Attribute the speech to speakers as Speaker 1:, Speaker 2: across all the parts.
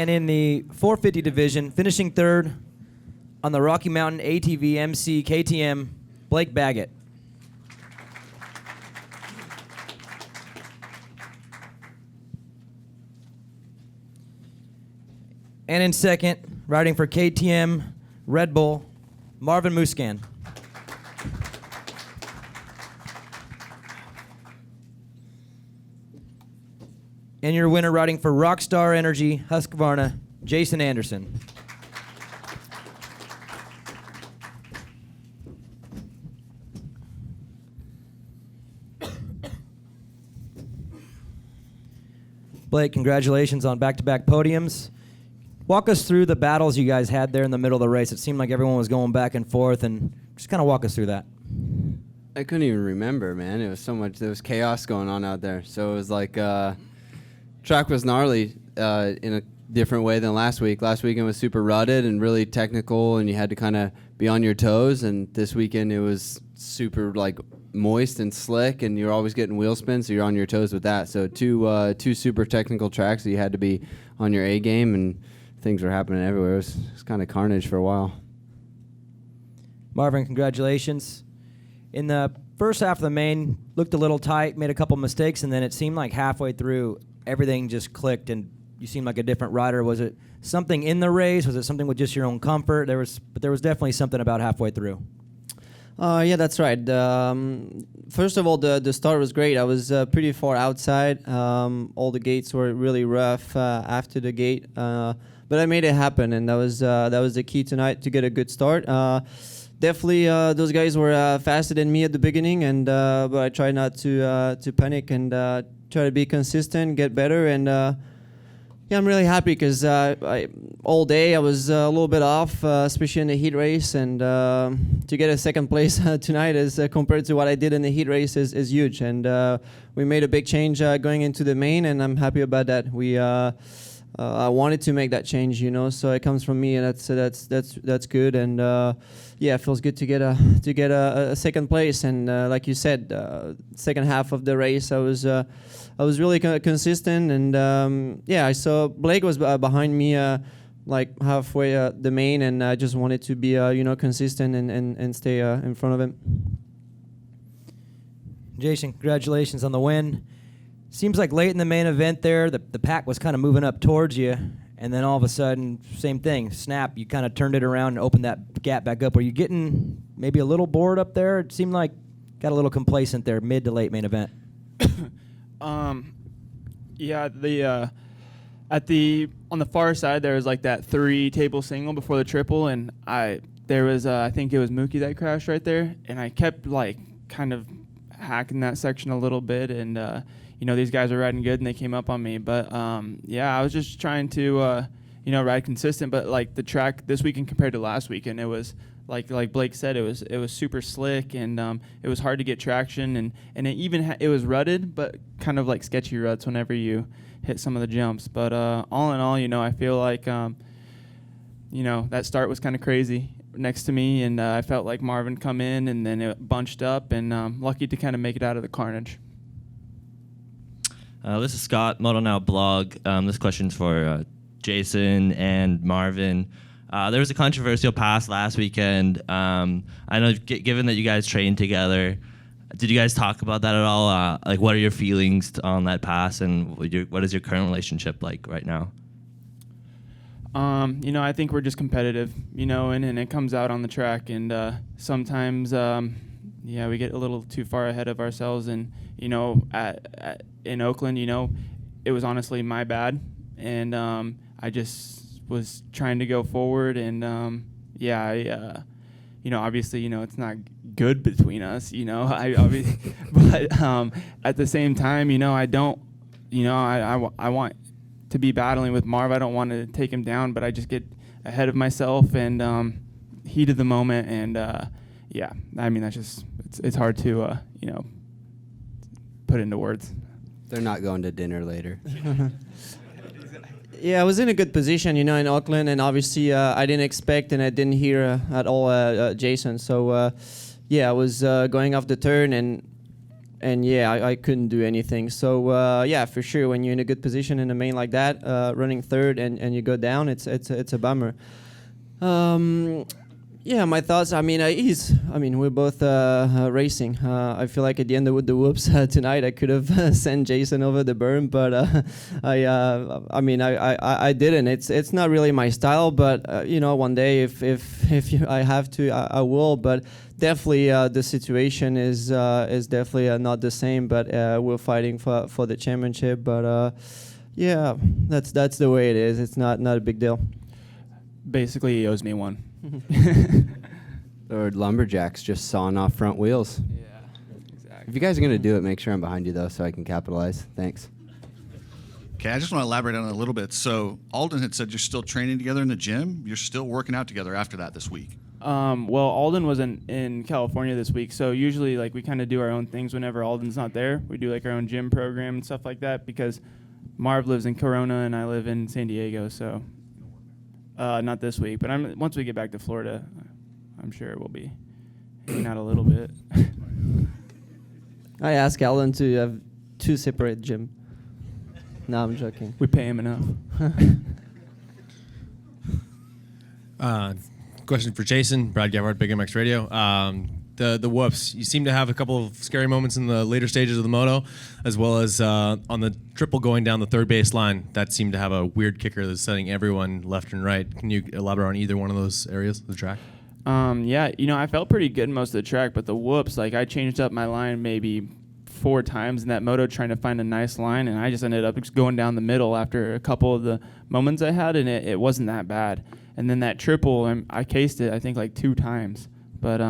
Speaker 1: And in the 450 division, finishing third on the Rocky Mountain ATV MC KTM, Blake Baggett. And in second, riding for KTM Red Bull, Marvin Musquin. And your winner riding for Rockstar Energy Husqvarna, Jason Anderson. Blake, congratulations on back-to-back podiums. Walk us through the battles you guys had there in the middle of the race. It seemed like everyone was going back and forth, and just kind of walk us through that.
Speaker 2: I couldn't even remember, man. It was so much. There was chaos going on out there. So it was like track was gnarly in a different way than last week. Last weekend was super rutted and really technical, and you had to kind of be on your toes. And this weekend it was super like moist and slick, and you're always getting wheel spin, so you're on your toes with that. So two super technical tracks, so you had to be on your A game, and things were happening everywhere. It was kind of carnage for a while.
Speaker 1: Marvin, congratulations. In the first half of the main, looked a little tight, made a couple mistakes, and then it seemed like halfway through, everything just clicked, and you seemed like a different rider. Was it something in the race? Was it something with just your own comfort? But there was definitely something about halfway through.
Speaker 3: Yeah, that's right. First of all, the start was great. I was pretty far outside. All the gates were really rough after the gate, but I made it happen, and that was the key tonight to get a good start. Definitely, those guys were faster than me at the beginning, and but I tried not to panic and try to be consistent, get better, and. Yeah, I'm really happy because all day I was a little bit off, especially in the heat race, and to get a second place tonight is compared to what I did in the heat race is huge. And we made a big change going into the main, and I'm happy about that. I wanted to make that change, so it comes from me, and that's good. And yeah, it feels good to get a second place. And like you said, second half of the race, I was really consistent, and yeah, I saw Blake was behind me like halfway the main, and I just wanted to be consistent and stay in front of him.
Speaker 1: Jason, congratulations on the win. Seems like late in the main event there, the pack was kind of moving up towards you, and then all of a sudden, same thing, snap, you kind of turned it around and opened that gap back up. Were you getting maybe a little bored up there? It seemed like got a little complacent there mid to late main event.
Speaker 4: Yeah, on the far side there was like that 3-table single before the triple, and I think it was Mookie that crashed right there, and I kept like kind of hacking that section a little bit, and these guys were riding good and they came up on me, but yeah, I was just trying to ride consistent, but like the track this weekend compared to last weekend, it was like Blake said, it was super slick, and it was hard to get traction, and it even it was rutted, but kind of like sketchy ruts whenever you hit some of the jumps. But all in all, I feel like that start was kind of crazy next to me, and I felt like Marvin come in, and then it bunched up, and lucky to kind of make it out of the carnage.
Speaker 5: This is Scott, Moto Now blog. This question's for Jason and Marvin. There was a controversial pass last weekend. I know, given that you guys trained together, did you guys talk about that at all? Like, what are your feelings on that pass, and what is your current relationship like right now?
Speaker 4: I think we're just competitive, and it comes out on the track, and sometimes, we get a little too far ahead of ourselves, and in Oakland, it was honestly my bad, and I just was trying to go forward, and obviously, it's not good between us, but at the same time, I don't, I want to be battling with Marv. I don't want to take him down, but I just get ahead of myself and heat of the moment, and that's just it's hard to put into words.
Speaker 2: They're not going to dinner later.
Speaker 3: Yeah, I was in a good position, in Auckland, and obviously I didn't expect and I didn't hear at all Jason. So, I was going off the turn, and yeah, I couldn't do anything. So yeah, for sure, when you're in a good position in the main like that, running third and you go down, it's a bummer. Yeah, my thoughts. I mean, we're both racing. I feel like at the end of the whoops tonight, I could have sent Jason over the berm, but I didn't. It's not really my style, but one day if I have to, I will. But definitely, the situation is definitely not the same. But we're fighting for the championship. But yeah, that's the way it is. It's not a big deal.
Speaker 4: Basically, he owes me one.
Speaker 2: Or lumberjacks just sawing off front wheels.
Speaker 4: Yeah, exactly.
Speaker 2: If you guys are going to do it, make sure I'm behind you, though, so I can capitalize. Thanks.
Speaker 6: Okay, I just want to elaborate on it a little bit. So Alden had said you're still training together in the gym. You're still working out together after that this week.
Speaker 4: Well, Alden was in California this week, so usually like we kind of do our own things whenever Alden's not there. We do like our own gym program and stuff like that because Marv lives in Corona and I live in San Diego, so not this week. But once we get back to Florida, I'm sure we'll be hanging out a little bit.
Speaker 3: I asked Alan to have 2 separate gym. No, I'm joking.
Speaker 4: We pay him enough.
Speaker 7: Question for Jason, Brad Gavard, Big MX Radio. The whoops. You seem to have a couple of scary moments in the later stages of the moto, as well as on the triple going down the third base line. That seemed to have a weird kicker that's setting everyone left and right. Can you elaborate on either one of those areas of the track?
Speaker 4: Yeah, I felt pretty good most of the track, but the whoops, like I changed up my line maybe 4 times in that moto trying to find a nice line, and I just ended up just going down the middle after a couple of the moments I had, and it wasn't that bad. And then that triple, I cased it, I think, like 2 times. But,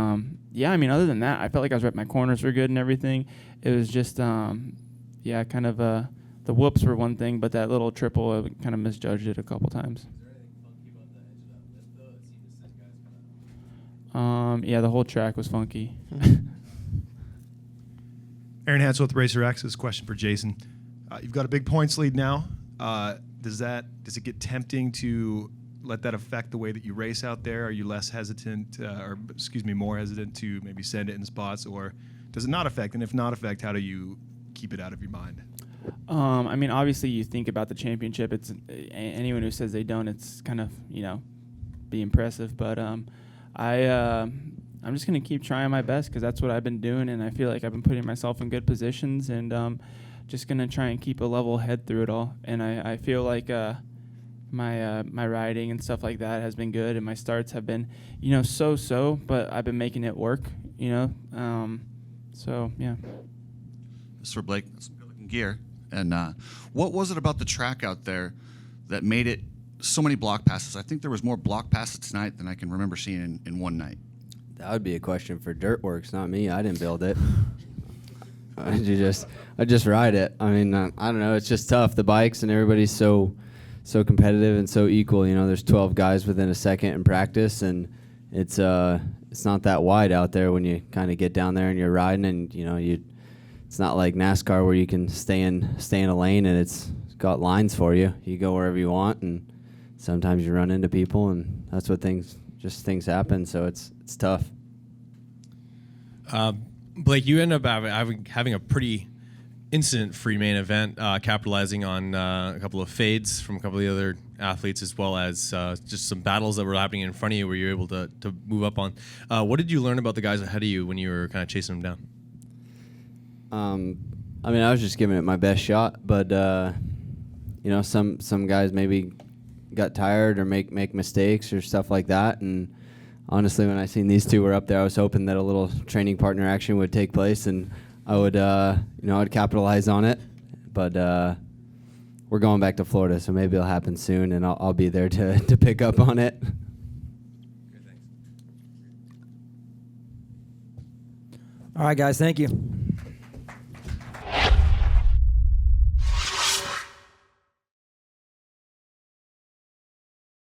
Speaker 4: yeah, other than that, I felt like I was right. My corners were good and everything. It was just, yeah, kind of the whoops were one thing, but that little triple, I kind of misjudged it a couple times. Yeah, the whole track was funky.
Speaker 8: Aaron Hansel with Racer X. This question for Jason. You've got a big points lead now. Does it get tempting to let that affect the way that you race out there? Are you less hesitant, more hesitant to maybe send it in spots, or does it not affect? And if not affect, how do you keep it out of your mind?
Speaker 4: Obviously you think about the championship. It's anyone who says they don't, it's kind of, be impressive. But I'm just going to keep trying my best because that's what I've been doing, and I feel like I've been putting myself in good positions, and just going to try and keep a level head through it all. And I feel like my riding and stuff like that has been good, and my starts have been, so-so, but I've been making it work, so, yeah.
Speaker 6: This is for Blake. That's some good-looking gear. And what was it about the track out there that made it so many block passes? I think there was more block passes tonight than I can remember seeing in one night.
Speaker 2: That would be a question for Dirtworks, not me. I didn't build it. I just ride it. I don't know. It's just tough. The bikes and everybody's so competitive and so equal. There's 12 guys within a second in practice, and it's not that wide out there when you kind of get down there and you're riding, and it's not like NASCAR where you can stay in a lane and it's got lines for you. You go wherever you want, and sometimes you run into people, and that's what things happen. So it's tough.
Speaker 7: Blake, you end up having a pretty incident-free main event, capitalizing on a couple of fades from a couple of the other athletes, as well as just some battles that were happening in front of you where you were able to move up on. What did you learn about the guys ahead of you when you were kind of chasing them down?
Speaker 2: I was just giving it my best shot, but some guys maybe got tired or make mistakes or stuff like that, and honestly, when I seen these two were up there, I was hoping that a little training partner action would take place, and I would, I'd capitalize on it. But we're going back to Florida, so maybe it'll happen soon, and I'll be there to pick up on it.
Speaker 1: All right, guys. Thank you.